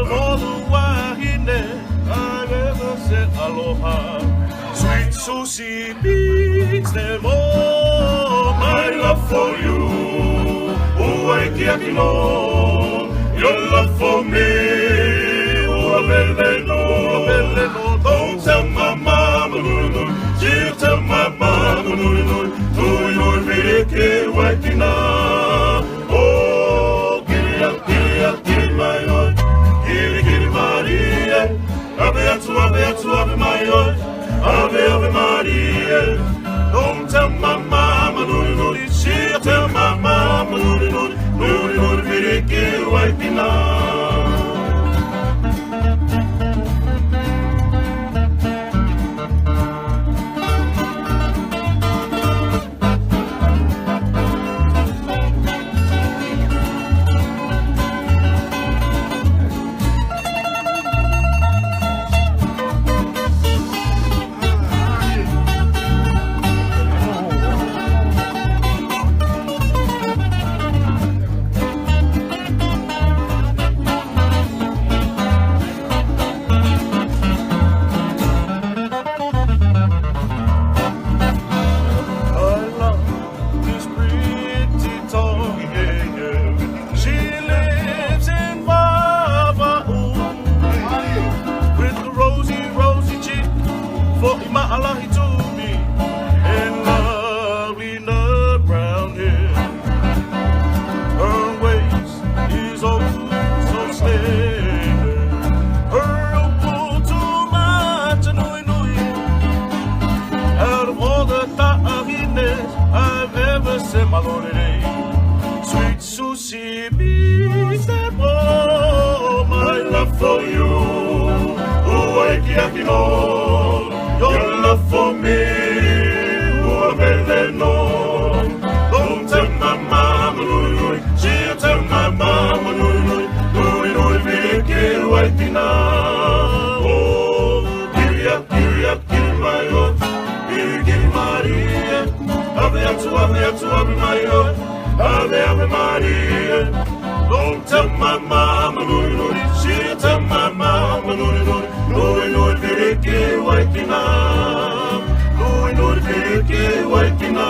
of all the wahine I've ever said aloha. Sweet Susie beats them all. My love for you, Uaikiakino. Your love for me, Uabeleno. Don't tell my mama, she'll tell my mama, to your Riki Waikina. Oh, giddy my own, giddy Maria. Ave Maria. Ave Maria. Don't tell my mama, she'll tell my mama, Riki Waikina. Ma'alahi to me, and lovely nut brown hair. Her waist is oh so slender. Her pull too much, nui. Out of all the tahines I've ever seen, my lord, sweet Susie beats them all. My love for you, Uaikiakino. Your love for me, Uabeleno. Don't tell my mama, she'll tell my mama, Riki Waikina. Oh, giddy my love, giddy Maria. Ave Maria. Ave Maria. Don't tell my mama, she'll tell my mama, Riki Waikina. Riki Waikina.